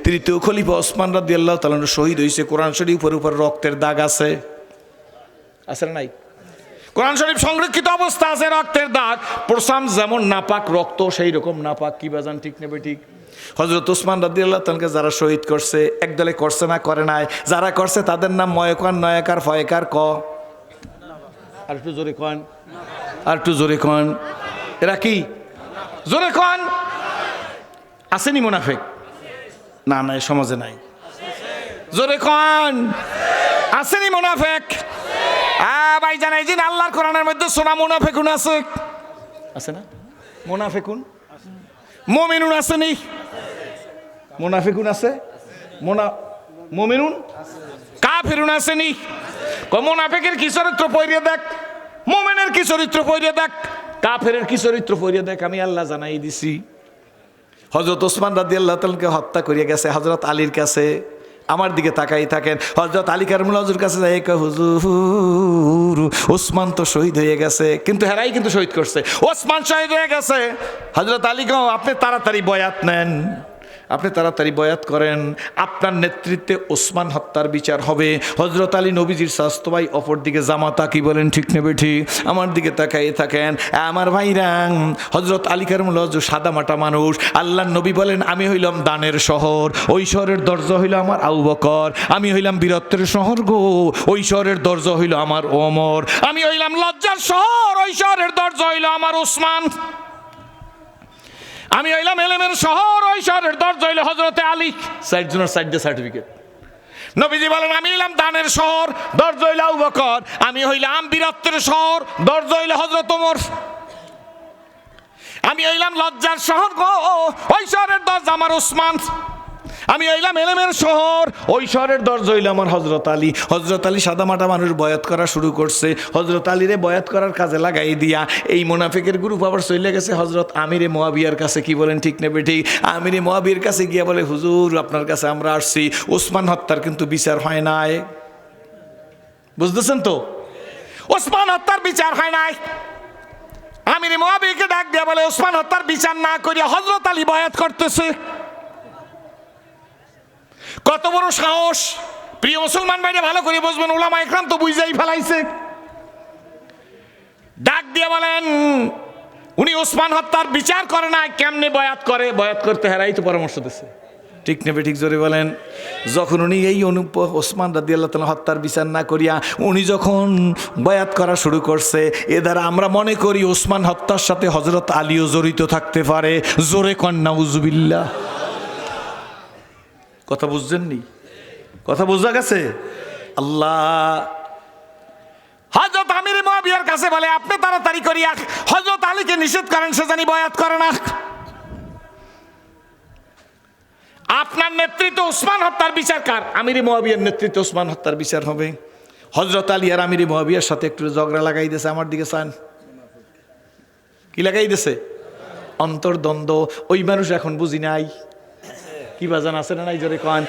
তৃতীয় খলিফা ওসমান রাদিয়াল্লাহু তাআলা শহীদ হয়েছে। কোরআন শরীফের উপর রক্তের দাগ আছে, আছে না নাই? কোরআন শরীফ সংরক্ষিত অবস্থা আছে, রক্তের দাগ। প্রসাম যেমন নাপাক, রক্ত সেই রকম নাপাক। কি বাজান, ঠিক নেবে ঠিক? হযরত ওসমান রাদিয়াল্লাহু তাআলাকে যারা শহীদ করছে, একদলে করছে না করে নাই? যারা করছে তাদের নাম ময়কার, নয়কার, ফয়কার। আর একটু জোরে কন, আর একটু জোরে কন। এরা কি? জোরে কন। আসেনি মুনাফিক? না না, সমাজে নাই। জোরে কন, আসেনি মুনাফিক? ভাই জানাই যে আল্লাহর কোরআনের মধ্যে সোনা মুনাফিকুন আছে, আছে না? মুনাফিকুন, মুমিনুন আসেনি? মুনাফিকুন আছে, মুমিনুন, কাফিরুন আসেনি? মুনাফিকের কি চরিত্র পড়িয়ে দেখ, মুমিনের কি চরিত্র পড়িয়ে দেখ, কাফেরের কি চরিত্র পড়িয়ে দেখ। আমি আল্লাহ জানাই দিছি। হযরত ওসমান রাদিয়াল্লাহু তাআলাকে হত্যা করিয়া গেছে হযরত আলীর কাছে। আমার দিকে তাকাই থাকেন। হযরত আলী কারমুল হুজুর কাছে যাই, হুজুর ওসমান তো শহীদ হয়ে গেছে, কিন্তু হেরাই কিন্তু শহীদ করছে। ওসমান শহীদ হয়ে গেছে। হযরত আলী কও, আপনি তাড়াতাড়ি বয়াত নেন, আপনি তাড়াতাড়ি বয়াত করেন, আপনার নেতৃত্বে ওসমান হত্যার বিচার হবে। হযরত আলী নবীজির স্বাস্থ্য ভাই, অপর দিকে জামাতা। কি বলেন, ঠিক নেবে ঠিক? আমার দিকে তাকাই থাকেন আমার ভাইরাং। হযরত আলী কারমুল হুজুর সাদা মাটা মানুষ। আল্লাহর নবী বলেন, আমি হইলাম দানের শহর, ওই শহরের দরজা হইল আমার আবু বকর। আমি হইলাম বীরত্বের শহর গো, ওই শহরের দরজা হইল আমার ওমর। আমি হইলাম লজ্জার শহর, ওই শহরের দরজা হইল আমার ওসমান। আমি হইলাম এলেমের শহর, ওই শহরের দরজা হইল হযরতে আলী। সাইডজনের সাইডে সার্টিফিকেট। নবীজি বলেন, আমি হইলাম দানের শহর, দরজা হইল আবু বকর। আমি হইলাম বীরত্বের শহর, দরজা হইল হযরত ওমর। আমি হইলাম লজ্জার শহর গো, ওই শহরের দরজা আমার ওসমান। আমি হইলাম এলেমের শহর, ওই শহরের দরজা হইল আমার হযরত আলী। হযরত আলী সাদামাটা মানুষ বয়াত করা শুরু করছে। হযরত আলীরে বয়াত করার কাজে লাগাই দিয়া এই মুনাফিকের গ্রুপ আবার চলে গেছে হযরত আমিরে মুয়াবিয়ার কাছে। কি বলেন, ঠিক নেবে ঠিক? আমিরে মুয়াবিয়ার কাছে গিয়া বলে, হুজুর আপনার কাছে আমরা আসছি, ওসমান হত্যার কিন্তু বিচার হয় নাই। বুঝতেছেন তো? ওসমান হত্যার বিচার হয় নাই। আমিরে মুয়াবিয়াকে ডাক দিয়া বলে, ওসমান হত্যার বিচার না করিয়া হযরত আলী বয়াত করতেছে। কত বড় সাহস! প্রিয় মুসলমান ভাইরা ভালো করে বুঝবেন, উলামা ইকরাম তো বুঝাই ফেলাইছে। ডাক দিয়ে বলেন, উনি ওসমান হত্যার বিচার করে না, কেমনে বয়াত করে? বয়াত করতে হেরাই তো পরামর্শ দিচ্ছে। ঠিক নেবে ঠিক? জোরে বলেন। যখন উনি এই ওসমান রাদিয়াল্লাহু তাআলা হত্যার বিচার না করিয়া উনি যখন বয়াত করা শুরু করছে, এ দ্বারা আমরা মনে করি ওসমান হত্যার সাথে হযরত আলীও জড়িত থাকতে পারে। জোরে কন নাউজুবিল্লাহ। কথা বুঝছেননি? কথা বোঝা গেছে? আল্লাহ হযরত আমির মুয়াবিয়ার কাছে বলে, আপনি তাড়াতাড়ি করিয়া হযরত আলীকে নিষেধ করেন, সে জানি বয়াত করে না। আপনার নেতৃত্বে ওসমান হত্যার বিচার কার? আমির মুয়াবিয়ার নেতৃত্বে ওসমান হত্যার বিচার হবে। হযরত আলী আর আমির মুয়াবিয়ার সাথে একটু ঝগড়া লাগাই দিয়েছে। আমার দিকে চান, কি লাগাই দিয়েছে? অন্তর্দ্বন্দ্ব। ওই মানুষ এখন বুঝি নাই। কি বাজান, আছে না নাই? জোরে কন।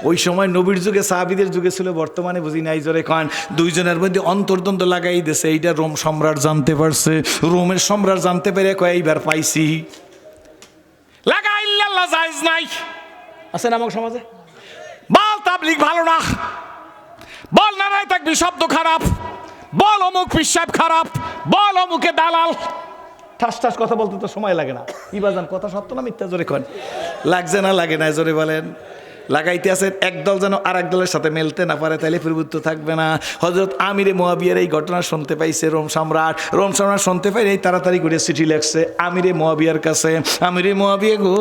ওই সময় নবীর যুগে, সাহাবীদের যুগে ছিল, বর্তমানে বুঝি নাই। জোরে কন। দুইজনের মধ্যে অন্তর্দ্বন্দ্ব লাগাই দিয়েছে। এইটা রোম সম্রাট জানতে পারছে। রোমের সম্রাট জানতে পেরে কয়, এইবার পাইছি। লাগা ইল্লাল্লাহ জায়েজ নাই। আছে না আমার সমাজে? বল তাবলীগ ভালো না, বল নারায়ে তাকবীর শব্দ খারাপ, বল অমুক পিসাব খারাপ, বল অমুকে দালাল। ঠাস ঠাস কথা বলতে তো সময় লাগে না। কি বাজান, কথা সত্য না মিথ্যা? জোরে কন। লাগছে না লাগে না? জোরে বলেন। লাগাইতে আছে একদল যেন আর এক দলের সাথে মেলতে না পারে, তাইলে প্রভুত্ব থাকবে না। হযরত আমিরে মুয়াবিয়ার এই ঘটনা শুনতে পাইছে রোম সম্রাট। রোম সম্রাট শুনতে পাই এই তাড়াতাড়ি করে চিঠি লেখছে আমিরে মুয়াবিয়ার কাছে। আমিরে মুয়াবিয়া গো,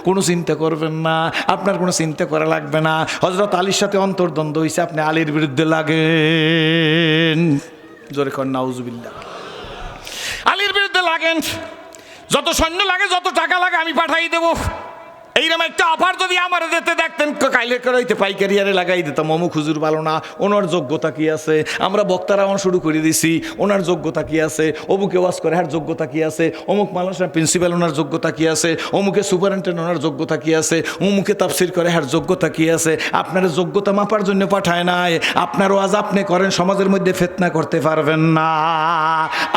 কোনো চিন্তা করবেন না, আপনার কোনো চিন্তা করা লাগবে না। হযরত আলীর সাথে অন্তর্দ্বন্দ্ব হয়েছে, আপনি আলীর বিরুদ্ধে লাগেন। জোরে কন নাউজুবিল্লাহ। আলীর বিরুদ্ধে লাগেন, যত সৈন্য লাগে, যত টাকা লাগে আমি পাঠাই দেব। এইরকম একটা অফার যদি আমার দিতে দেখতেন কাইলে করাইতে পাইকারি আরে লাগাই দিতাম, অমুক হুজুর ভালো না, ওনার যোগ্যতা কি আছে? আমরা বক্তারা শুরু করে দিছি, ওনার যোগ্যতা কি আছে? অমুকে ওয়াজ করে হার যোগ্যতা কি আছে? অমুক মাদ্রাসার প্রিন্সিপাল ওনার যোগ্যতা কি আছে? অমুকে সুপারিনটেন্ডেন্ট ওনার যোগ্যতা কি আছে? অমুকে তাফসির করে হার যোগ্যতা কি আছে? আপনার যোগ্যতা মাপার জন্য পাঠায় নাই, আপনার ওয়াজ আপনি করেন, সমাজের মধ্যে ফিতনা করতে পারবেন না।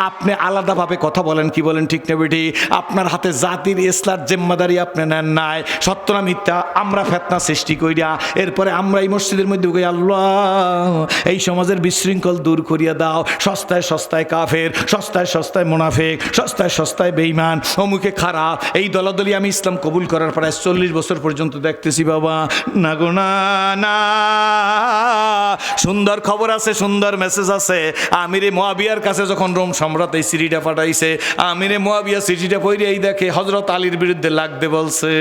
আপনি আলাদাভাবে কথা বলেন, কি বলেন ঠিক না বেটি? আপনার হাতে জাতির ইসলার জিম্মাদারি আপনি নেন নাই, সত্য না মিথ্যা? আমরা ফিতনা সৃষ্টি কইরা এরপরে আমরা এই মসজিদের মধ্যে কই, আল্লাহ এই সমাজের বিশৃঙ্খল দূর করিয়া দাও। সস্তায় সস্তায় কাফের, সস্তায় সস্তায় মুনাফিক, সস্তায় সস্তায় বেঈমান, অমুকে খারাপ, এই দলাদলি আমি ইসলাম কবুল করার পর 40 বছর পর্যন্ত দেখতেছি বাবা। না গো না না, সুন্দর খবর আছে, সুন্দর মেসেজ আছে। আমিরে মুয়াবিয়ার কাছে যখন রোম সম্রাট এই চিঠিটা পাঠাইছে, আমিরে মুয়াবিয়া চিঠিটা পড়ে এই দেখে হযরত আলীর বিরুদ্ধে লাগতে বলছে।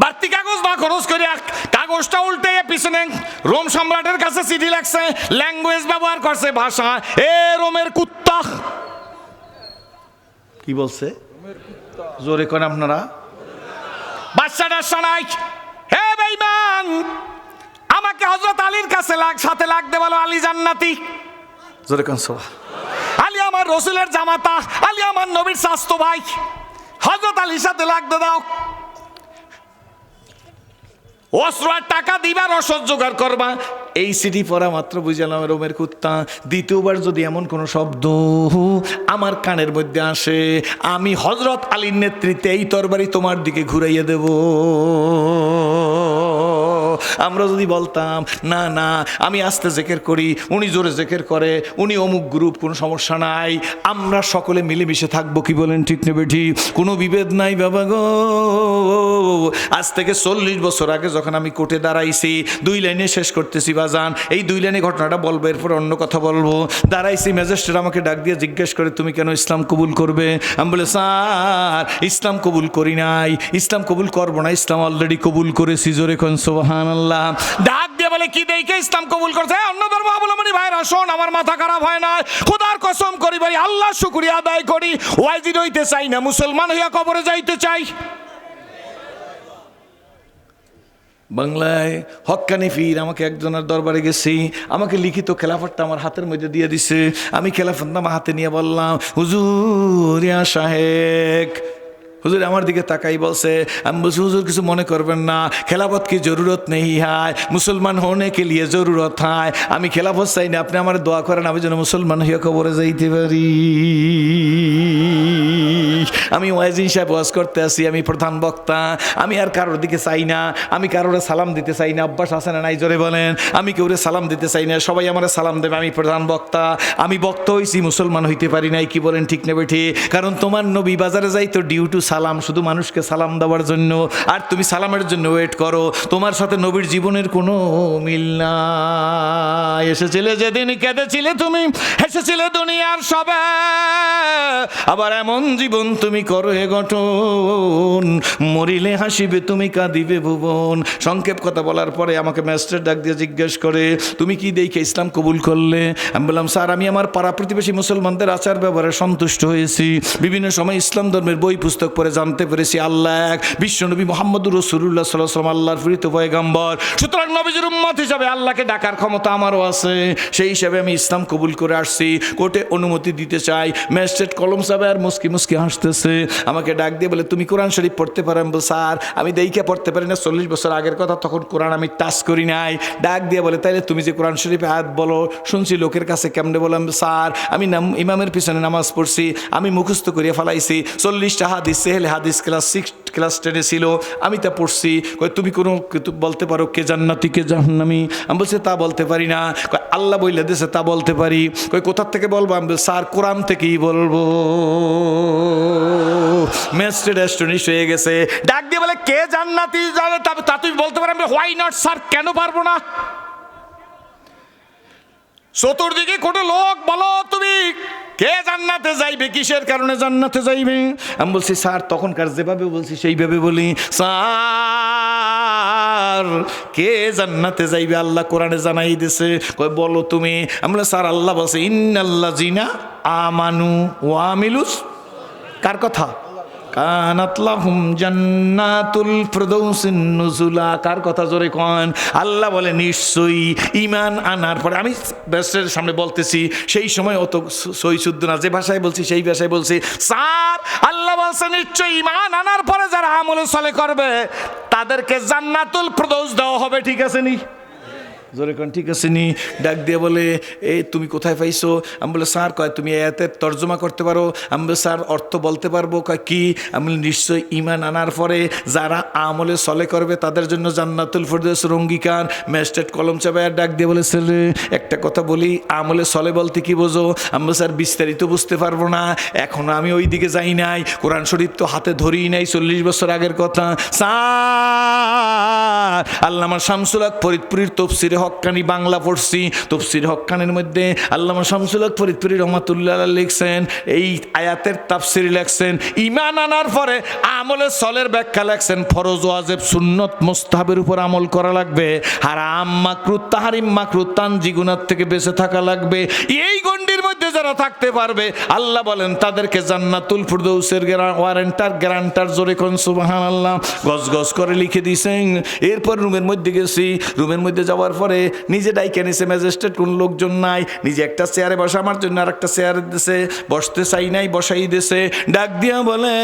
বাড়তি কাগজ না খরচ করে কাগজটা উল্টে পিছনে রোম সম্রাটের কাছে চিঠি লাগছে, ল্যাঙ্গুয়েজ ব্যবহার করছে, ভাষা, এ রোমের কুত্তা। কি বলছে? জোরে কোন আপনারা? বাচ্চাটা শোনাই, হে বেঈমান, আমাকে হযরত আলীর কাছে সাথে লাগতে বলো, আলী জান্নাতি। জোরে কোন সুবহান। আলী আমার রাসূলের জামাতা, আলী আমার নবীর চাচতো ভাই, হযরত আলীর সাথে লাগতে দাও। অস্ত্র আর টাকা দিবার অসহ্য জোগাড় করবা। এই চিঠি পড়া মাত্র বুঝলাম রোমের কুত্তা। দ্বিতীয়বার যদি এমন কোনো শব্দ আমার কানের মধ্যে আসে, আমি হযরত আলীর নেতৃত্বে এই তরবারি তোমার দিকে ঘুরাইয়া দেব। আমরা যদি বলতাম না না আমি আস্তে জেকের করি, উনি জোরে জেকের করে, উনি অমুক গ্রুপ, কোনো সমস্যা নাই, আমরা সকলে মিলেমিশে থাকবো, কি বলেন ঠিক নেবে ঠিক? কোনো বিভেদ নাই বাবা গো। আজ থেকে 40 বছর আগে যখন আমি কোর্টে দাঁড়াইছি, 2 লাইনে শেষ করতেছি বাজান, এই 2 লাইনে ঘটনাটা বলবো, এরপর অন্য কথা বলবো। দাঁড়াইছি, ম্যাজিস্ট্রেট আমাকে ডাক দিয়ে জিজ্ঞেস করে, তুমি কেন ইসলাম কবুল করবে? আমি বলে, স্যার ইসলাম কবুল করি নাই, ইসলাম কবুল করবো না, ইসলাম অলরেডি কবুল করেছি। জোরে কোন সুবহানাল্লাহ। ডাক দিয়ে বলে, কি দেখে ইসলাম কবুল করছে? অন্য ধর্ম অবলম্বনী ভাইরা শোন, আমার মাথা খারাপ হয় না, খোদার কসম করি ভাই, আল্লাহ শুকরিয়া আদায় করি, ওয়াজিদ হইতে চাই না, মুসলমান হইয়া কবরে যাইতে চাই। বাংলায় হক্কানি ফির আমাকে একজনের দরবারে গেছি, আমাকে লিখিত খেলাফতটা আমার হাতের মধ্যে দিয়ে দিছে। আমি খেলাফতনামা হাতে নিয়ে বললাম, হুজুর ইয়া শাহেক। হুজুর আমার দিকে তাকাই বলছে, আমি বলছি, হুজুর কিছু মনে করবেন না, খেলাফত কি জরুরত নেই হায়, মুসলমান হোনে কে লিয়ে জরুরত হয়। আমি খেলাফত চাই না, আপনি আমার দোয়া করেন আমি যেন মুসলমান হইয়া কবরে যাইতে পারি। আমি ওয়াজিন সাহেব ওয়াজ করতে আসি, আমি প্রধান বক্তা, আমি আর কারোর দিকে চাই না, আমি কারোরে সালাম দিতে চাই না। অভ্যাস আছে না নাই? জোরে বলেন। আমি কেউরে সালাম দিতে চাই না, সবাই আমার সালাম দেবে, আমি প্রধান বক্তা। আমি বক্তা হইছি, মুসলমান হইতে পারি নাই, কি বলেন ঠিক নেবে ঠিক? কারণ তোমার নবী বাজারে যাই তো ডিউ টু সালাম, শুধু মানুষকে সালাম দেওয়ার জন্য, আর তুমি সালামের জন্য ওয়েট করো। তোমার সাথে নবীর জীবনের কোনো মিল নাই। এসেছিলে যেদিন কেঁদেছিলে তুমি, হেসেছিলে দুনিয়ার সবে, আবার এমন জীবন তুমি করো হে গঠন, মরিলে হাসিবে তুমি কাঁদিবে ভুবন। সংক্ষেপ কথা বলার পরে আমাকে ম্যাজিস্ট্রেট ডাক দিয়ে জিজ্ঞেস করে, তুমি কি দেখে ইসলাম কবুল করলে? আমি বললাম, স্যার আমি আমার পাড়া প্রতিবেশী মুসলমানদের আচার ব্যবহারে সন্তুষ্ট হয়েছি, বিভিন্ন সময় ইসলাম ধর্মের বই পুস্তক পড়ে জানতে পেরেছি আল্লাহ এক, বিশ্বনবী মুহাম্মদুর রাসূলুল্লাহ সাল্লাল্লাহু আলাইহি ওয়াসাল্লাম আল্লাহর প্রেরিত পয়গম্বর, সুতরাং নবীজির উম্মত হিসাবে আল্লাহকে ডাকার ক্ষমতা আমারও আছে। সেই হিসাবে আমি ইসলাম কবুল করে আসছি, কোর্টে অনুমতি দিতে চাই। ম্যাজিস্ট্রেট কলম চাবে আর মুস্কি মুস্কি হাসতেছে, আমাকে ডাক দিয়ে বলে, তুমি কোরআন শরীফ পড়তে পারো? আমি বল, স্যার আমি দেইকে পড়তে পারি না, 40 বছর আগের কথা, তখন কোরআন আমি টাচ করি নাই। ডাক দিয়ে বলে, তাইলে তুমি যে কোরআন শরীফে আয়াত বলো শুনছি লোকের কাছে, কেমনে বললাম? স্যার আমি ইমামের পিছনে নামাজ পড়ছি, আমি মুখস্থ করিয়ে ফেলাইছি 40টা হাদিস, সেহেল হাদিস ক্লাস 10 ছিল, আমি তা পড়ছি। তুমি কোনো বলতে পারো কে জান্নাতি কে জাহান্নামী? আমি বলছি তা বলতে পারি না। আল্লাহ বইলে দিয়েছে তা বলতে পারি। কোথার থেকে বলবো? আমি বলছি, স্যার কোরআন থেকেই বলবো। ম্যাজিস্ট্রেট অ্যাস্টনিশ হয়ে গেছে, ডাক দিয়ে বলে, কে জান্নাতি জানে তা তুমি বলতে পারো? হোয়াই নট স্যার, কেন পারবো না? চতুর্দিকে কোনো লোক, বলো তুমি কে জান্নাতে যাইবে, কিসের কারণে জান্নাতে যাইবে? আমি বলছি, স্যার তখনকার যেভাবে বলছি সেইভাবে বলি। স্যার কে জান্নাতে যাইবে আল্লাহ কোরআনে জানাই দিছে, কই বলো তুমি। আমরা স্যার আল্লাহ বলছে, ইন্নাল্লাযিনা আমানু ওয়া আমিলুস, কার কথা? কানাত লাহুম জান্নাতুল ফিরদাউসিন নুজুলা। কার কথা জোরে কন? আল্লাহ বলে নিশ্চয়ই ঈমান আনার পরে, আমি ব্যাসের সামনে বলতেছি সেই সময় অত সই শুদ্ধ না, যে ভাষায় বলছি সেই ভাষায় বলছি। স্যার আল্লাহ বলছে নিশ্চয়ই ঈমান আনার পরে যারা আমলে সলে করবে তাদেরকে জান্নাতুল ফিরদাউস দেওয়া হবে। ঠিক আছে নি? জোরে কোন ঠিক আছে নি? ডাক দিয়ে বলে এই তুমি কোথায় পাইছো? আমি বলে স্যার, কয় তুমি আয়াতের তর্জমা করতে পারো? আমি বলে স্যার অর্থ বলতে পারবো। কয় কি? আমি বলি নিশ্চয়ই ঈমান আনার পরে যারা আমলে সলে করবে তাদের জন্য জান্নাতুল ফিরদাউসের অঙ্গীকার। ম্যাজিস্ট্রেট কলম চাপায় ডাক দিয়ে বলে ছেলে একটা কথা বলি, আমলে সলে বলতে কি বোঝো? আমি বলে স্যার বিস্তারিত বুঝতে পারবো না, এখনো আমি ওই দিকে যাই নাই, কোরআন শরীফ তো হাতে ধরেই নাই, 40 বছর আগের কথা। স্যার আল্লামা শামসুল হক ফরিদপুরীর তফসিরে হক্কানি বাংলা পড়ছি, তফসির হক্কানির মধ্যে আল্লামা শামসুল হক ফরিদপুরী রহমাতুল্লাহ লিখছেন, এই আয়াতের তাফসির লিখছেন ঈমান আনার পরে আমলে সলের ব্যাখ্যা লিখছেন ফরজ ওয়াজিব সুন্নত মুস্তাহাবের উপর আমল করা লাগবে, হারাম মাকরুহ তাহরিম মাকরুহ তানজি গুনাহ থেকে বেঁচে থাকা লাগবে। এই গণ্ডির মধ্যে যারা থাকতে পারবে আল্লাহ বলেন তাদেরকে জান্নাতুল ফিরদাউসের গ্যারান্টার জোরে কোন সুবহানাল্লাহ গজ গজ করে লিখে দিয়েছেন। এরপর রুমের মধ্যে গেছি, রুমের মধ্যে যাওয়ার পরে নিজে ডাইকে নিছে ম্যাজিস্ট্রেট, কোন লোকজন নাই, নিজে একটা চেয়ারে বসা, আমার জন্য আর একটা চেয়ারে দিছে, বসতে চাই নাই বসাই দিছে। ডাক দিয়া বলে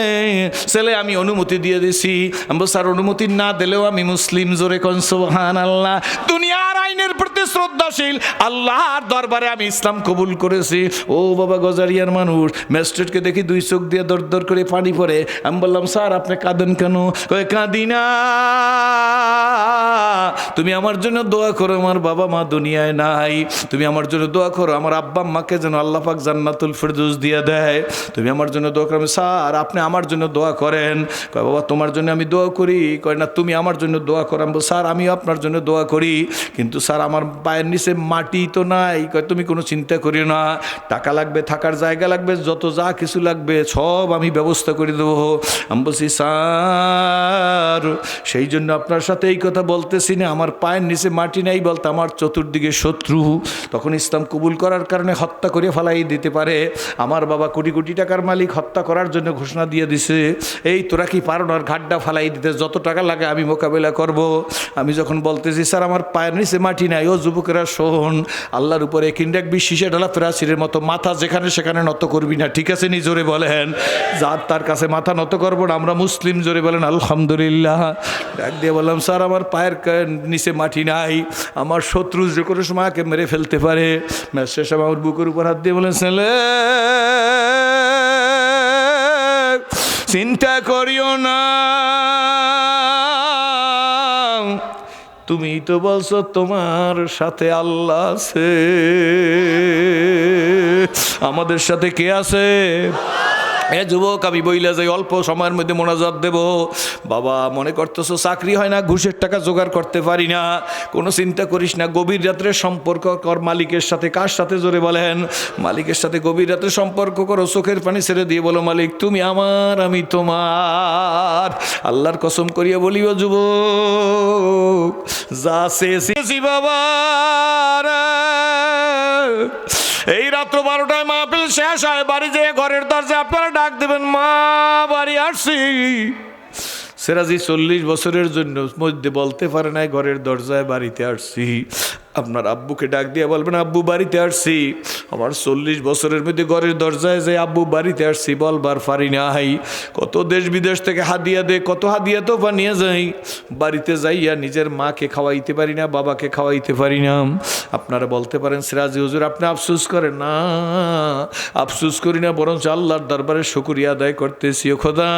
ছেলে আমি অনুমতি দিয়ে দিছি। আমি বলছি স্যার অনুমতি না দিলেও আমি মুসলিম, জোরে কোন সুবহানাল্লাহ। দুনিয়ার আইনের প্রতি শ্রদ্ধাশীল, আল্লাহর দরবারে আমি ইসলাম কবুল করেছি। ও বাবা গজারিয়ার মানুষ, ম্যাজিস্ট্রেটকে দেখি দুই চোখ দিয়ে দর দর করে পানি পড়ে। আমি বললাম স্যার আপনি কাঁদেন কেন? কয় কাঁদি না, তুমি আমার জন্য দোয়া করো, আমার বাবা মা দুনিয়ায় নাই, তুমি আমার জন্য দোয়া করো আমার আব্বা আম্মাকে যেন আল্লাহ পাক জান্নাতুল ফিরদাউস দিয়ে দেয়, তুমি আমার জন্য দোয়া করো। স্যার আপনি আমার জন্য দোয়া করেন। কয় বাবা তোমার জন্য আমি দোয়া করি। কয় না তুমি আমার জন্য দোয়া করো। আমি বল স্যার আমিও আপনার জন্য দোয়া করি, কিন্তু স্যার আমার পায়ের নিচে মাটি তো নাই। কয় তুমি কোনো চিন্তা করিও না, টাকা লাগবে, থাকার জায়গা লাগবে, যত যা কিছু লাগবে সব আমি ব্যবস্থা করে দেবো। আমি বলছি স্যার সেই জন্য আপনার সাথে এই কথা বলতেছি না, আমার পায়ের নিচে মাটি নাই বলতে আমার চতুর্দিকে শত্রু, তখন ইসলাম কবুল করার কারণে হত্যা করে ফেলাই দিতে পারে। আমার বাবা কোটি কোটি টাকার মালিক, হত্যা করার জন্য ঘোষণা দিয়ে দিছে, এই তোরা কি পারো না ঘাটটা ফালাই দিতে, যত টাকা লাগে আমি মোকাবেলা করব। আমি যখন বলতেছি স্যার আমার পায়ের নিচে মাটি নাই, ও যুবকেরা শোন, আল্লাহর উপরে কিন্ডাক বিশ্বাসে ঢালা প্রাচীরের মতো মাথা যেখানে সেখানে নত করবি না। ঠিক আছে নি? জোরে বলেন। যার তার কাছে মাথা নত করবো না, আমরা মুসলিম, জোরে বলেন আলহামদুলিল্লাহ। ডাক দিয়ে বললাম স্যার আমার পায়ের নিচে মাটি নাই, আমার শত্রু যে কোনো সময় আমাকে মেরে ফেলতে পারে। শেষ আমার বুকের উপর হাত দিয়ে বলেন ছেলে চিন্তা করিও না, তুমি তো বলছো তোমার সাথে আল্লাহ আছে, আমাদের সাথে কে আছে? এ যুবক আমি বইলা যাই অল্প সময়ের মধ্যে মোনাজাত দেব। বাবা মনে করতেছো চাকরি হয় না, ঘুষের টাকা জোগাড় করতে পারি না, কোনো চিন্তা করিস না, গভীর রাত্রে সম্পর্ক কর মালিকের সাথে। কার সাথে? জোরে বলেন। মালিকের সাথে গভীর রাত্রে সম্পর্ক করো, চোখের পানি ছেড়ে দিয়ে বলো মালিক তুমি আমার, আমি তোমার। আল্লাহর কসম করিয়া বলিব যুবক যা চেয়েছি বাবা এই রাত্র 12টায় মাহফিল শেষ হয়, বাড়ি যেয়ে ঘরের দরজায় আপনারা ডাক দেবেন মা বাড়ি আসছি। সেরাজি 40 বছরের জন্য মধ্যে বলতে পারে নাই ঘরের দরজায় বাড়িতে আসছি। আপনার আব্বুকে ডাক দিয়ে বলবেন আব্বু বাড়িতে আসছি। আমার 40 বছরের মধ্যে ঘরের দরজায় যে আব্বু বাড়িতে আসছি বলবার পারি নাই। কত দেশ বিদেশ থেকে হাদিয়া দে, কত হাদিয়া তো বানিয়ে যাই, বাড়িতে যাইয়া নিজের মাকে খাওয়াইতে পারি না, বাবাকে খাওয়াইতে পারি না। আপনারা বলতে পারেন সিরাজি হুজুর আপনি আফসোস করেন না, আফসোস করি না, বরঞ্চ আল্লাহর দরবারে শুকরিয়া আদায় করতেছি। ও খোদা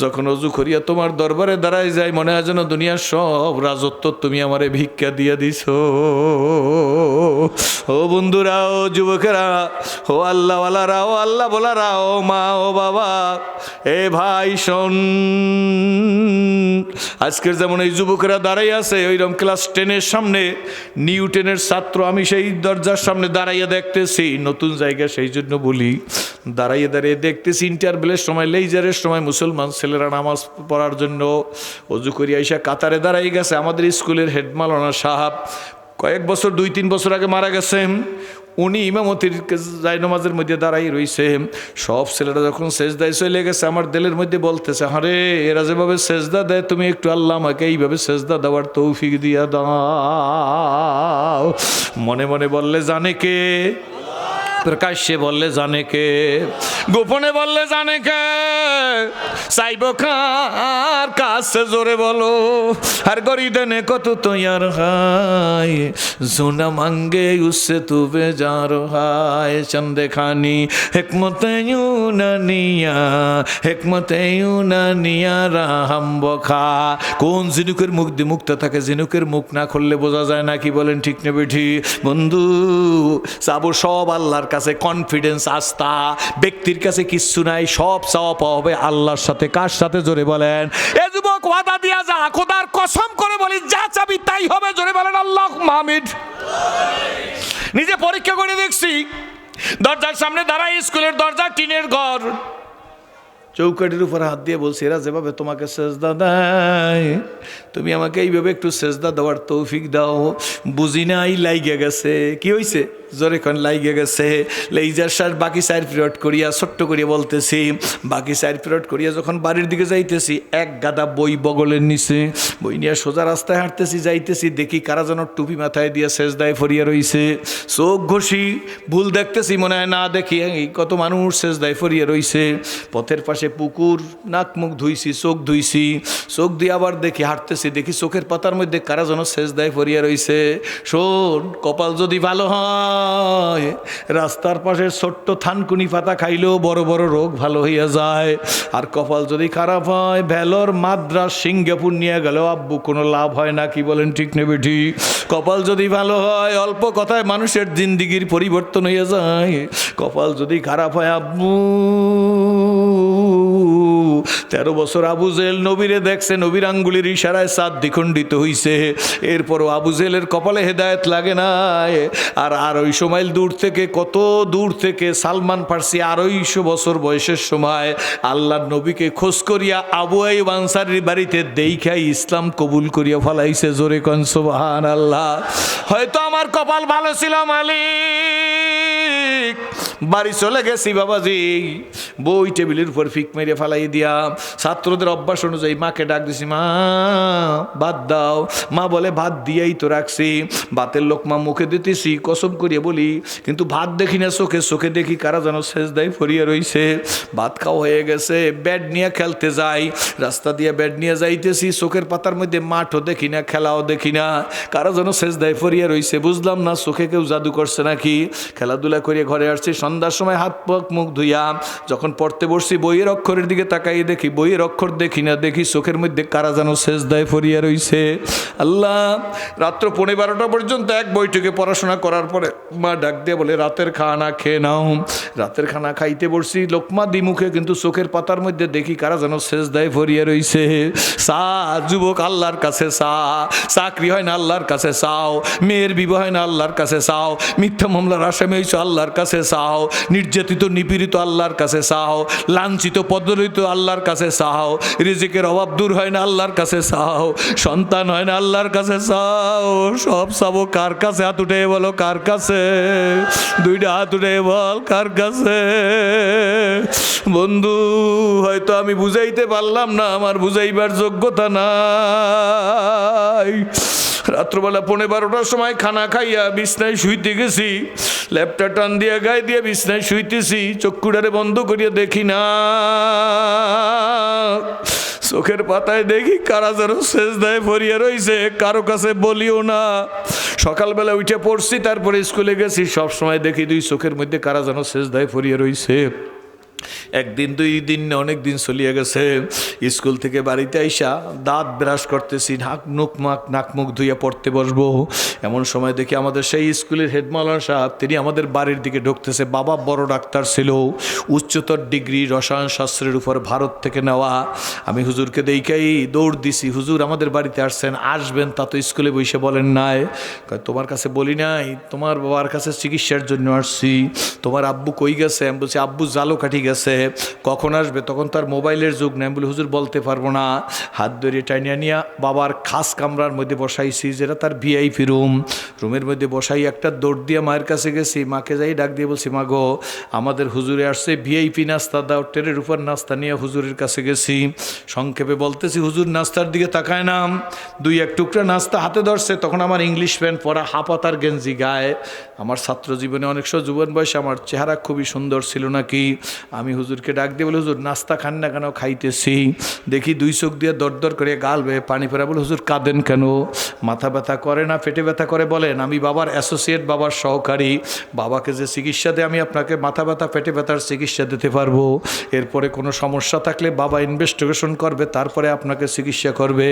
যখন অজু করিয়া তোমার দরবারে দাঁড়াই যায় মনে হয় যেন দুনিয়ার সব রাজত্ব তুমি আমারে ভিক্ষা দিয়ে দিছো। ও বন্ধুরা, ও যুবকেরা, ও আল্লাহওয়ালারা, ও আল্লাহ বলারা, ও মা, ও বাবা, এ ভাই শোন, আজকের যেমন এই যুবকেরা দাঁড়াই আছে ওইরকম ক্লাস 10-এর সামনে নিউটনের ছাত্র আমি সেই দরজার সামনে দাঁড়াইয়া দেখতেছি, নতুন জায়গা সেই জন্য বলি, দাঁড়াইয়ে দাঁড়িয়ে দেখতেছি ইন্টারভেলের সময় লেইজারের সময় মুসলমান ছেলেরা নামাজ পড়ার জন্য অজু করিয়া আইসা কাতারে দাঁড়াই গেছে। আমাদের স্কুলের হেড মাওলানা সাহেব কয়েক বছর 2-3 বছর আগে মারা গেছেন। উনি ইমামতির জায়নামাজের মধ্যে দাঁড়াই রইছে। সব ছেলেরা যখন সেজদায় চলে গেছে, আমার দিলের মধ্যে বলতেছে, আরে এরা যেভাবে সেজদা দেয়, তুমি একটু আল্লাহ আমাকে এইভাবে সেজদা দেওয়ার তৌফিক দিয়া দাও। মনে মনে বললে জানে কে, প্রকাশ্যে বললে জানে কে, গোপনে বললে জানে কে, চাইব কার কাছে জোরে বলো। আর গরিদনে কত তৈয়ার হায়, জোনা মাঙ্গে উসে তু বেজার হায়। চন্দে খানি হেকমতে ইউনানিয়া, হেকমতে ইউনানিয়া রাহাম বখা। কোন ঝিনুকের মুখ দিয়ে মুক্ত থাকে, ঝিনুকের মুখ না খুললে বোঝা যায় না, কি বলেন ঠিক না বেঠি? বন্ধু চাবো সব আল্লাহর কাছে, কনফিডেন্স, আস্থা। ব্যক্তির কাছে কিচ্ছু নাই, সব চাওয়া পাওয়া হবে আল্লাহর সাথে। কার সাথে জোরে বলেন? এ যুবক ওয়াদা দিয়া যা, খোদার কসম করে বলি যা চাবি তাই হবে। জোরে বলেন আল্লাহ মাহমিদ। নিজে পরীক্ষা করে দেখছি, দরজার সামনে দাঁড়াই, স্কুলের দরজা, টিনের ঘর, চৌকাটির উপর হাত দিয়ে বলছি, এরা যেভাবে তোমাকে সেজদা দেয়, তুমি আমাকে এইভাবে একটু সেজদা দেওয়ার তৌফিক দাও। বুঝি নাই লাইগে গেছে। কি হয়েছে? জোরে কোন লাইগে গেছে। লেইজার সার বাকি 4 পিরিয়ড করিয়া ছোট্ট করিয়া বলতেছি, বাকি 4 পিরিয়ড করিয়া যখন বাড়ির দিকে যাইতেছি, এক গাদা বই বগলের নিচে, বই নিয়ে সোজা রাস্তায় হাঁটতেছি, যাইতেছি, দেখি কারা যেন টুপি মাথায় দিয়ে সেজদায় ফরিয়া রইছে। চোখ ঘষি, ভুল দেখতেছি মনে হয়, না দেখি কত মানুষ সেজদায় ফরিয়া রইছে। পথের পাশে পুকুর, নাক মুখ ধুইছি, চোখ ধুইছি, চোখ দিয়ে আবার দেখি, হাঁটতেছি, দেখি চোখের পাতার মধ্যে কারা যেন সেজদায় ফরিয়া রইছে। শোন, কপাল যদি ভালো হয়, রাস্তার পাশে ছোট্ট থানকুনি পাতা খাইলেও বড় বড় রোগ ভালো হইয়া যায়। আর কপাল যদি খারাপ হয়, ভেলোর, মাদ্রাস, সিঙ্গাপুর নিয়ে গেলেও আব্বু কোনো লাভ হয় না। কি বলেন ঠিক নেবে ঠিক? কপাল যদি ভালো হয়, অল্প কথায় মানুষের জিন্দিগির পরিবর্তন হইয়া যায়। কপাল যদি খারাপ হয় আব্বু, 13 বছর আবু জেল নবীরে দেখছে, নবীর আঙ্গুলির ইশারায় সাত দ্বিখণ্ডিত হইছে। এরপরও আবু জেলের কপালে হেদায়েত লাগে নাই। আর 250 মাইল দূর থেকে, কত দূর থেকে সালমান ফার্সি 250 বছর বয়সের সময় আল্লাহর নবীকে খোঁজ করিয়া আবু আইয়ুব আনসারীর বাড়িতে দেখাই ইসলাম কবুল করিয়া ফলাইছে। জোরে কোন সুবহানাল্লাহ। হয়তো আমার কপাল ভালো ছিল মালিক, বাড়ি চলে গেছি বাবাজি, বই টেবিলের উপর ফিক মেরে ফালাই দিয়া ছাত্রদের অভ্যাস অনুযায়ী মাকে ডাক দিছি, মা ভাত দাও। মা বলে ভাত দিয়েই তো রাখছি। ভাতের লোকমা মুখে দিতেছি, কসম করিয়া বলি, কিন্তু ভাত দেখি না চোখে, চোখে দেখি কারা যেন সেজদায় ফরিয়া রইছে। ভাত খাওয়া হয়ে গেছে, ব্যাট নিয়ে খেলতে যাই, রাস্তা দিয়ে ব্যাট নিয়ে যাইতেছি, চোখের পাতার মধ্যে মাঠও দেখি না, খেলাও দেখি না, কারা যেন সেজদায় ফরিয়া রইছে। বুঝলাম না চোখে কেউ জাদু করছে নাকি। খেলাধুলা করিয়া ঘরে আসছি, সন্ধ্যার সময় হাত পাক মুখ ধুইয়া যখন পড়তে বসছি, বইয়ের অক্ষরের দিকে তাকাই দেখি বইয়ের অক্ষর দেখি না, দেখি চোখের মধ্যে কারা যেন সেজদায় ফরিয়া রইছে। আল্লাহ, রাত্র 12:30 পর্যন্ত এক বৈঠকে পড়াশোনা করার পরে মা ডাক দিয়ে বলে, রাতের খানা খেয়ে নাও। রাতের খানা খাইতে বসছি, লোকমা দিমুখে, কিন্তু চোখের পাতার মধ্যে দেখি কারা যেন সেজদায় ফরিয়া রইছে। চা যুবক, আল্লাহর কাছে চা। চাকরি হয় না, আল্লাহর কাছে চাও। মেয়ের বিবাহ হয় না, আল্লাহর কাছে চাও। মিথ্যা মামলার আসামি হয়েছে, আল্লাহর কাছে চাও। নির্যাতিত নিপীড়িত, আল্লাহর কাছে চাও। লাঞ্ছিত পদদলিত, আল্লাহর কাছে চাও। রিজিকের অভাব দূর হয় না, আল্লাহর কাছে চাও। সন্তান হয় না, আল্লাহর কাছে চাও। সব চাবো কার কাছে? হাত উঠে বলো কার কাছে? 2টা হাত উঠে বল কার কাছে? বন্ধু, হয়তো আমি বুঝাইতে পারলাম না, আমার বুঝাইবার যোগ্যতা নাই। রাত্রবেলা 12:30 সময় খানা খাইয়া বিছনায় শুইতে গেছি, ল্যাপটা টান দিয়ে গায়ে দিয়ে বিছনায় শুইতেছি, চক্ষুটারে বন্ধ করিয়া দেখি না, চোখের পাতায় দেখি কারা যেন সেজদায় ফরিয়া রইছে। কারো কাছে বলিও না। সকালবেলা উঠে পড়ছি, তারপরে স্কুলে গেছি, সব সময় দেখি 2 চোখের মধ্যে কারা যেন সেজদায় ফরিয়া রইছে। একদিন 2 দিন না, অনেক দিন চলিয়ে গেছে। স্কুল থেকে বাড়িতে আইসা দাঁত ব্রাশ করতেছি, নাক মুখ ধুইয়া পড়তে বসবো, এমন সময় দেখি আমাদের সেই স্কুলের হেড মাওলানা সাহেব, তিনি আমাদের বাড়ির দিকে ঢুকতেছে। বাবা বড় ডাক্তার ছিল, উচ্চতর ডিগ্রি রসায়ন শাস্ত্রের উপর ভারত থেকে নেওয়া। আমি হুজুরকে দেখাই দৌড় দিছি, হুজুর আমাদের বাড়িতে আসছেন, আসবেন, তা তো স্কুলে বসে বলেন নাই। তোমার কাছে বলি নাই, তোমার বাবার কাছে চিকিৎসার জন্য আসছি। তোমার আব্বু কই গেছে? আমি বলছি আব্বু জালো কাঠি গেছে, কখন আসবে? তখন তার মোবাইলের যুগ নেই। বলে হুজুর বলতে পারবো না। হাত ধরে টাইনিয়া নিয়ে বাবার খাস কামরার মধ্যে বসাইছি, যেটা তার ভিআইপি রুম, রুমের মধ্যে বসাই একটা দৌড় দিয়ে মায়ের কাছে গেছি। মাকে যাই ডাক দিয়ে বলছি, মা গো, আমাদের হুজুরে আসছে, ভিআইপি নাস্তা দাও। ট্রেনের উপর নাস্তা নিয়ে হুজুরের কাছে গেছি। সংক্ষেপে বলতেছি, হুজুর নাস্তার দিকে তাকায় না, দুই এক টুকরা নাস্তা হাতে ধরছে। তখন আমার ইংলিশ প্যান্ট পরা, হাফাতার গেঞ্জি গায়ে। আমার ছাত্র জীবনে অনেক সময় যুবন বয়সে আমার চেহারা খুবই সুন্দর ছিল নাকি। আমি হুজুরকে ডাক দিয়ে বলে, হুজুর নাস্তা খান না কেন? খাইতেছি। দেখি দুই চোখ দিয়ে দরদর করে গাল বেয়ে পানি পড়া। বলে, হুজুর কাঁদেন কেন? মাথা ব্যথা করে না পেটে ব্যথা করে? বলেন, আমি বাবার অ্যাসোসিয়েট, বাবার সহকারী, বাবাকে যে চিকিৎসা দেয় আমি আপনাকে মাথা ব্যথা পেটে ব্যথার চিকিৎসা দিতে পারবো। এরপরে কোনো সমস্যা থাকলে বাবা ইনভেস্টিগেশন করবে, তারপরে আপনাকে চিকিৎসা করবে।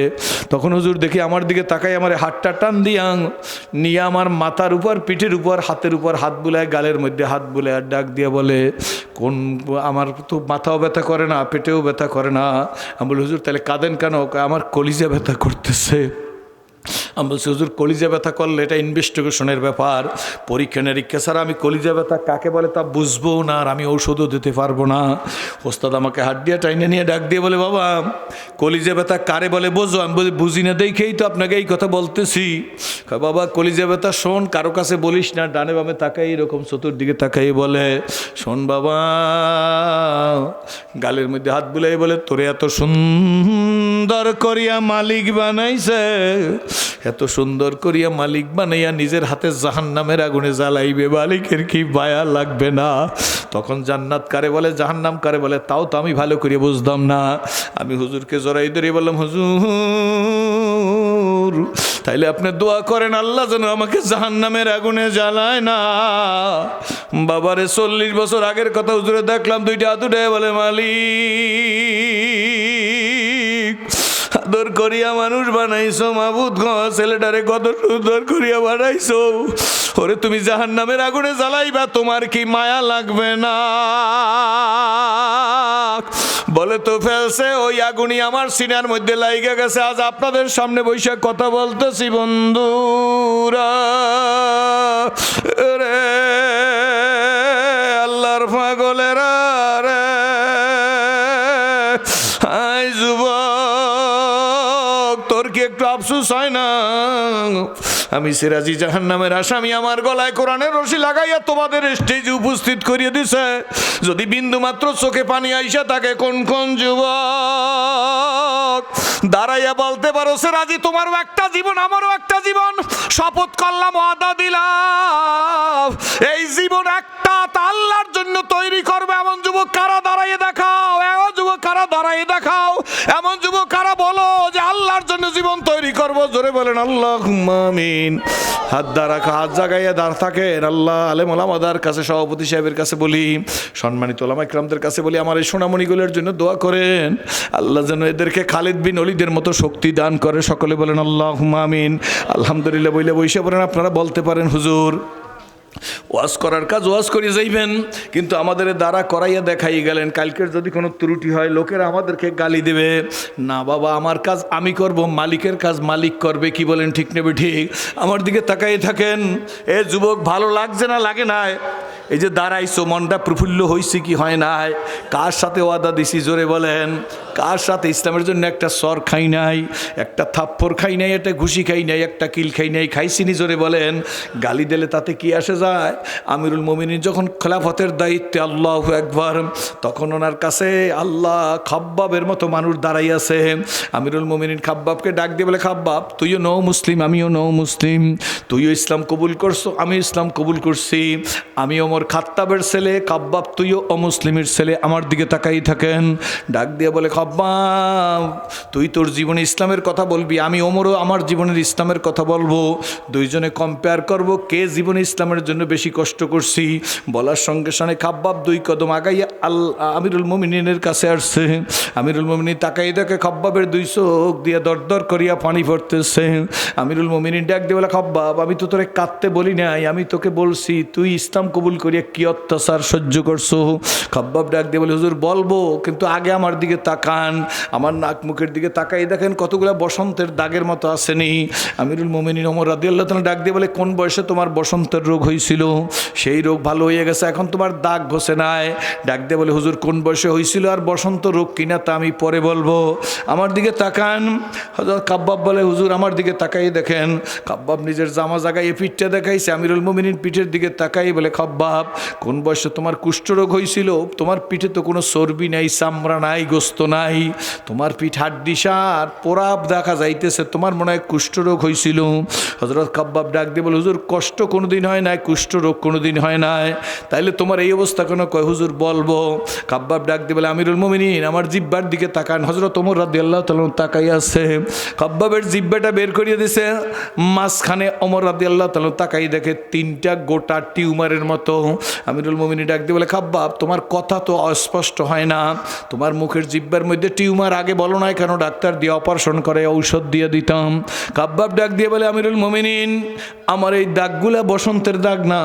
তখন হুজুর দেখি আমার দিকে তাকাই, আমার হাতটা টান দিয়াং নিয়ে আমার মাথার উপর, পিঠের উপর, হাতের উপর হাত বুলায়, গালের মধ্যে হাত বুলায়, আর ডাক দিয়ে বলে, কোন আমার তো মাথাও ব্যথা করে না, পেটেও ব্যথা করে না। আমি বলি, হুজুর তাহলে কাঁদেন কেন? আমার কলিজা ব্যথা করতেছে। আমি বলছি, হুজুর কলিজা ব্যথা করলে এটা ইনভেস্টিগেশনের ব্যাপার, পরীক্ষা নিরীক্ষা ছাড়া আমি কলিজা ব্যথা কাকে বলে তা বুঝবো না, আর আমি ঔষধও দিতে পারবো না। ওস্তাদ আমাকে হাত দিয়ে টাইনে নিয়ে ডাক দিয়ে বলে, বাবা কলিজা ব্যথা কারে বলে বোঝো? আমি বলি, বুঝি না দেখেই তো আপনাকে এই কথা বলতেছি। বাবা কলিজা ব্যথা শোন, কারো কাছে বলিস না। ডানে বামে তাকাই, এরকম চতুর্দিকে তাকাই বলে, শোন বাবা, গালের মধ্যে হাত বুলাই বলে, তোরে এত সুন্দর করিয়া মালিক বানাইছে, এত সুন্দর করিয়া মালিক বানাইয়া নিজের হাতে জাহান্নামের আগুনে জ্বালাইবে, মালিকের কি মায়া লাগবে না? তখন জান্নাত কারে বলে, জাহান্নাম কারে বলে, তাও তো আমি ভালো করে বুঝতাম না। আমি হুজুরকে জড়াই ধরে বললাম, হুজুর তাইলে আপনি দোয়া করেন আল্লাহ যেন আমাকে জাহান্নামের আগুনে জ্বালায় না। বাবারে 40 বছর আগের কথা হুজুরে দেখলাম, দুইটা হাত উঠে বলে, মালিক আদর করিয়া মানুষ বানাইছো, মাবুদ গো ছেলেটারে কত সুন্দর করিয়া বানাইছো, ওরে তুমি জাহান্নামের আগুনে জ্বালাইবা, তোমার কি মায়া লাগবে না? বলে তো ফেলছে, ওই আগুনই আমার সিনার মধ্যে লাইগা গেছে। আজ আপনাদের সামনে বসে কথা বলতেছি বন্ধুরা রে, আল্লাহর পাগলেরা রে, আই যুবক তোর কি একটু আফসোস হয় না? আমি সিরাজি জাহান্নামের আসামি, আমার গলায় কোরআনের রশি লাগাইয়া তোমাদের স্টেজে উপস্থিত করিয়ে দিছে। যদি বিন্দু মাত্র চোখে পানি আইসা থাকে, কোন কোন যুবক দাঁড়াইয়া বলতে পারো, সিরাজি তোমারও একটা জীবন, আমারও একটা জীবন, শপথ করলাম, ওয়াদা দিলাম, এই জীবন একটা আল্লাহর জন্য তৈরি করবে। এমন যুবক কারা? দাঁড়াইয়ে দেখাও। এমন যুবক কারা? দাঁড়াইয়ে দেখাও। এমন যুবক কারা? বলো যে আল্লাহর জন্য জীবন তৈরি করবো। জোরে বলেন আল্লাহুম্মা আমিন। হাত দাঁড়াকা, হাত জাগাইয়া দাঁড় থাকেন। আল্লাহ আলেম ওলামাদের কাছে, সভাপতি সাহেবের কাছে বলি, সম্মানিত ওলামা ইকরামদের কাছে বলি, আমার এই সোনামণিগুলোর জন্য দোয়া করেন, আল্লাহ যেন এদেরকে খালিদ বিন ওলীদের মতো শক্তি দান করে। সকলে বলেন আল্লাহুম্মা আমিন। আলহামদুলিল্লাহ বইলে বইসা বলেন, আপনারা বলতে পারেন, হুজুর ওয়াজ করার কাজ ওয়াজ করে যাইবেন, কিন্তু আমাদের দ্বারা করাইয়া দেখাই গেলেন, কালকের যদি কোনো ত্রুটি হয় লোকেরা আমাদেরকে গালি দেবে। না বাবা, আমার কাজ আমি করব, মালিকের কাজ মালিক করবে। কি বলেন, ঠিক নেবে? ঠিক। আমার দিকে তাকাই থাকেন। এ যুবক, ভালো লাগছে না লাগে না? এই যে দাঁড়াইছো, মনটা প্রফুল্ল হয়েছে কি হয় নাই? কার সাথে ওয়াদা দিছি? জোরে বলেন। কার সাথে? ইসলামের জন্য একটা সর খাই নাই, একটা থাপ্পড় খাই নাই, একটা ঘুষি খাই নাই, একটা কিল খাই নাই, খাইছিনি? জোরে বলেন। গালি দিলে তাতে কি আসে যায়? আমিরুল মুমিনিন যখন খেলাফতের দায়িত্বে, আল্লাহু আকবার, তখন ওনার কাছে আল্লাহ খাব্বাবের মতো মানুষ দাঁড়াই আছে। আমিরুল মুমিনিন খাব্বাবকে ডাক দিয়ে বলে, খাব্বাব তুইও নও মুসলিম, আমিও নও মুসলিম, তুইও ইসলাম কবুল করছো, আমি ইসলাম কবুল করছি, আমি ওমর খাত্তাবের ছেলে, খাব্বাব তুইও অমুসলিমের ছেলে। আমার দিকে তাকাই থাকেন। ডাক দিয়ে বলে, খাব্বাব তুই তোর জীবনে ইসলামের কথা বলবি, আমি ওমরও আমার জীবনের ইসলামের কথা বলবো, দুইজনে কম্পেয়ার করব কে জীবনে ইসলামের জন্য বেশি কষ্ট করছি। বলার সঙ্গে সঙ্গে খাব্বাব 2 কদম আগাইয়া আমিরুল মুমিনিনের কাছে আসছে। আমিরুল মুমিনিন তাকাই দেখে খাব্বাবের 2 চোখ দিয়ে দরদর করিয়া পানি পড়তেছে। আমিরুল মুমিনিন ডাক দিয়ে বলে, খাব্বাব আমি তো তোরে কাঁদতে বলি নাই, আমি তোকে বলছি তুই ইসলাম কবুল করিয়া কি অত্যাচার সহ্য করছো। খাব্বাব ডাক দিয়ে বলে, হুজুর বলবো, কিন্তু আগে আমার দিকে তাকান। তাকান, আমার নাক মুখের দিকে তাকাই দেখেন কতগুলো বসন্তের দাগের মতো আসেনি। আমিরুল মোমিনিন ওমর রাদিয়াল্লাহু তাআলা ডাক দিয়ে বলে, কোন বয়সে তোমার বসন্তের রোগ হয়েছিল? সেই রোগ ভালো হয়ে গেছে, এখন তোমার দাগ ঘষে নাই। ডাক দিয়ে বলে, হুজুর কোন বয়সে হয়েছিল আর বসন্ত রোগ কিনা তা আমি পরে বলবো, আমার দিকে তাকান। হযরত কাব্বাব বলে, হুজুর আমার দিকে তাকাই দেখেন। কাব্বাব নিজের জামা জাগায় পিঠটা দেখাইছে, আমিরুল মোমিনিন পিঠের দিকে তাকাই বলে, কাব্বাব কোন বয়সে তোমার কুষ্ঠরোগ হয়েছিল? তোমার পিঠে তো কোনো চর্বি নাই, চামড়া নাই, গোস্ত নাই, তোমার পিঠ হাড্ডিসার পোড়াপ দেখা যাইতেছে, তোমার মনে হয় কুষ্ঠরোগ হয়েছিল। হযরত কাব্বাব ডাক দিয়ে বলে, হুজুর কষ্ট কোনোদিন হয় নাই, কুষ্ঠরোগ কোনোদিন হয় নাই, তাইলে তোমার এই অবস্থা কেন? কয় হুজুর বলবো। কাব্বাব ডাক দিয়ে বলে, আমিরুল মোমিনিন আমার জিহ্বার দিকে তাকান। হযরত ওমর রাদিয়াল্লাহু তাআলা তাকাই আছে, কাব্বাবের জিহ্বাটা বের করিয়ে দিছে, মাঝখানে ওমর রাদিয়াল্লাহু তাআলা তাকাই দেখে 3টা গোটা টিউমারের মতো। আমিরুল মোমিনিন ডাক দিয়ে বলে, কাব্বাব তোমার কথা তো অস্পষ্ট হয় না, তোমার মুখের জিহ্বার মধ্যে টিউমার, আগে বলো নাই কেন? ডাক্তার দিয়ে অপারেশন করে ঔষধ দিয়ে দিতাম। কাব্বাব ডাক দিয়ে বলে, আমিরুল মোমিনিন আমার এই দাগগুলা বসন্তের দাগ না,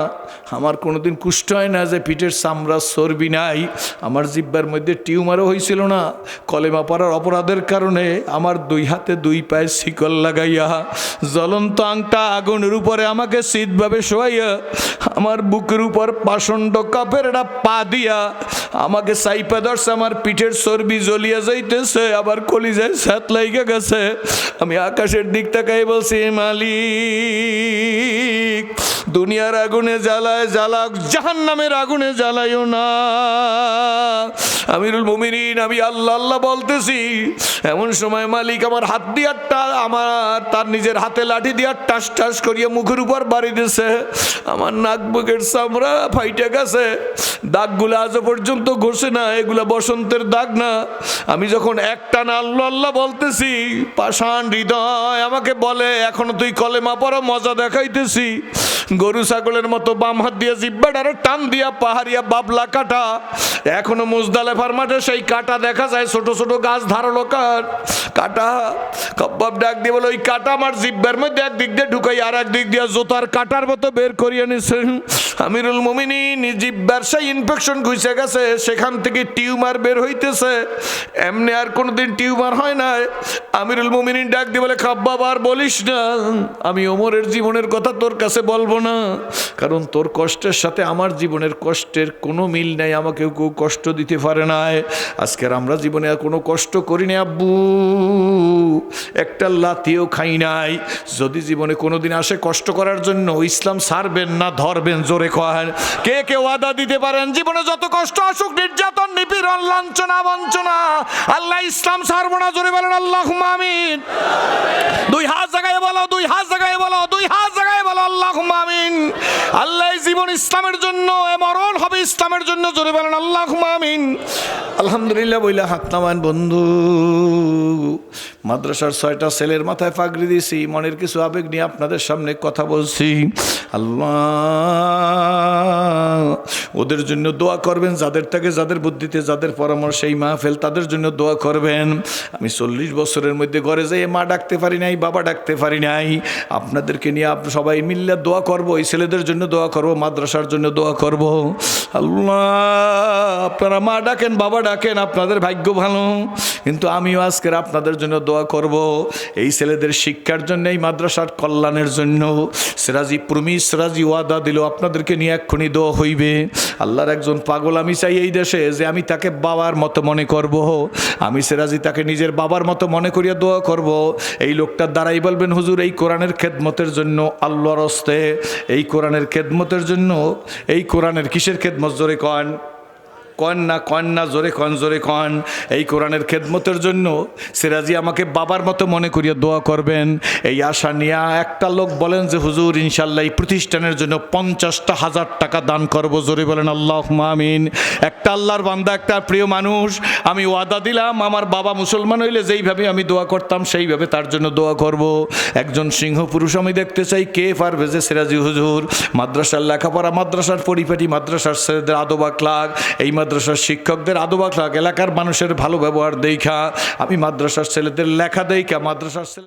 আমার কোনোদিন কুষ্ঠ হয় না যে পিঠের চামড়া চর্বি নাই, আমার জিহ্বার মধ্যে টিউমারও হয়েছিল না, কলেমা পড়ার অপরাধের কারণে আমার 2 হাতে 2 পায়ে শিকল লাগাইয়া জ্বলন্ত আংটা আগুনের উপরে আমাকে শীতভাবে শোয়াইয়া আমার বুকের উপর পাষণ্ড কাপের একটা পা দিয়া আমাকে সাইপা ধরছে, আমার পিঠের চর্বি জ্বলিয়া যাইতেছে, আবার কলিজায় সাত লাইগা গেছে। আমি আকাশের দিক তাকাই বলছি, মালিক দুনিয়ার আগুনে জ্বালায় জ্বালাক, জাহান্নামের আগুনে জ্বালাইও না। আমিরুল মোমিনিন আমি আল্লাহ আল্লাহ বলতেছি, এমন সময় মালিক আমার হাত দিয়া আমার তার নিজের হাতে লাঠি দিয়া টাস টাস করিয়া মুখের উপর বাড়ি দিছে, আমার নাক বুকের চামড়া ফাইটে গেছে, দাগগুলো আজও পর্যন্ত ঘষে না, এগুলা বসন্তের দাগ না। আমি যখন একটানা আল্লাহ আল্লাহ বলতেছি, পাষাণ হৃদয় আমাকে বলে, এখনো তুই কলেমা পড়ো, মজা দেখাইতেছি। গরু ছাগলের মতো বাম হাত দিয়ে জিব্বাটারে টান দিয়া পাহাড়িয়া বাবলা কাটা, এখনো মুজদালেফার মাঠে সেই কাটা দেখা যায়, ছোট ছোট গাছ ধারালো কাটা। কাব্বাব ডাক দিয়ে বলে, ওই কাটা আমার জিব্বার মধ্যে একদিক দিয়ে ঢুকাই আর একদিক দিয়ে জোতার কাটার মতো বের করিয়ে নিছেন। আমিরুল মোমিনিন জিব্বার সেই ইনফেকশন ঘুষে গেছে, সেখান থেকে টিউমার বের হইতেছে, এমনি আর কোনোদিন টিউমার হয় না। আমিরুল মোমিনিন ডাক দিয়ে বলে, কাব্বাব আর বলিস না, আমি ওমরের জীবনের কথা তোর কাছে বলবো না, কারণ তোর কষ্টের সাথে আমার জীবনের কষ্টের কোনো মিল নাই, আমাকেও কেউ কষ্ট দিতে পারে না। আজকের আমরা জীবনে আর কোনো কষ্ট করি না আব্বু, একটা লাথিও খাই নাই। যদি জীবনে কোনোদিন আসে কষ্ট করার জন্য, ইসলাম ছাড়বেন না ধরবেন? জোরে কয় কে কে ওয়াদা দিতে পারেন জীবনে যত কষ্ট আসুক, নির্যাতন, নিপীড়ন, লাঞ্ছনা, বঞ্চনা, আল্লাহ ইসলাম ছাড়বো না? জোরে বলেন আল্লাহুম্মা আমিন। 2 হাত জায়গায় বলো, 2 হাত জায়গায় বলো, 2 হাত জায়গায় বলো আল্লাহুম্মা আমিন। আল্লাহ জীবন ইসলামের জন্য, মরণ হবে ইসলামের জন্য, জোরে বলেন আল্লাহুম্মা আমিন। আলহামদুলিল্লাহ বইলা হাত নামান বন্ধু। মাদ্রাসার 6টা ছেলের মাথায় পাগড়ি দিয়েছি, মনের কিছু আবেগ নিয়ে আপনাদের সামনে কথা বলছি। আল্লাহ ওদের জন্য দোয়া করবেন, যাদের থেকে, যাদের বুদ্ধিতে, যাদের পরামর্শ এই মাহফিল, তাদের জন্য দোয়া করবেন। আমি 40 বছরের মধ্যে ঘরে যাই মা ডাকতে পারি নাই, বাবা ডাকতে পারি নাই, আপনাদেরকে নিয়ে সবাই মিললে দোয়া করব, এই ছেলেদের জন্য দোয়া করব, মাদ্রাসার জন্য দোয়া করব। আল্লাহ আপনারা মা ডাকেন, বাবা ডাকেন, আপনাদের ভাগ্য ভালো, কিন্তু আমিও আজকের আপনাদের জন্য দোয়া করব, এই ছেলেদের শিক্ষার জন্য, এই মাদ্রাসার কল্যাণের জন্য। সিরাজি প্রমিস, সিরাজি ওয়াদা দিল আপনাদেরকে নিয়ে এক্ষুনি দোয়া হইবে। আল্লাহর একজন পাগল আমি চাই এই দেশে, যে আমি তাকে বাবার মতো মনে করব, আমি সিরাজি তাকে নিজের বাবার মতো মনে করিয়া দোয়া করব। এই লোকটার দ্বারাই বলবেন, হুজুর এই কোরআনের খেদমতের জন্য, আল্লাহর হস্তে এই কোরআনের খেদমতের জন্য, এই কোরআনের কিসের খেদমত? জোরে কন, কন না, জোরে কন। এই কোরআনের খেদমতের জন্য সিরাজি আমাকে বাবার মতো মনে করিয়া দোয়া করবেন, এই আশা নিয়ে একটা লোক বলেন যে হুজুর ইনশাল্লাহ এই প্রতিষ্ঠানের জন্য 50,000 টাকা দান করব। জোরে বলেন আল্লাহুম্মা আমিন। একটা আল্লাহর বান্দা, একটা প্রিয় মানুষ, আমি ওয়াদা দিলাম আমার বাবা মুসলমান হইলে যেইভাবে আমি দোয়া করতাম সেইভাবে তার জন্য দোয়া করব। একজন সিংহ পুরুষ আমি দেখতে চাই, কে পারবে যে সিরাজি হুজুর মাদ্রাসার লেখাপড়া, মাদ্রাসার পরিপাটি, মাদ্রাসার ছেলেদের আদব আখলাক, এই মাদ্রাসার শিক্ষকদের আদব আখলাক, এলাকার মানুষের ভালো ব্যবহার দেখা, আমি মাদ্রাসার ছেলেদের লেখা দেখা, মাদ্রাসার ছেলে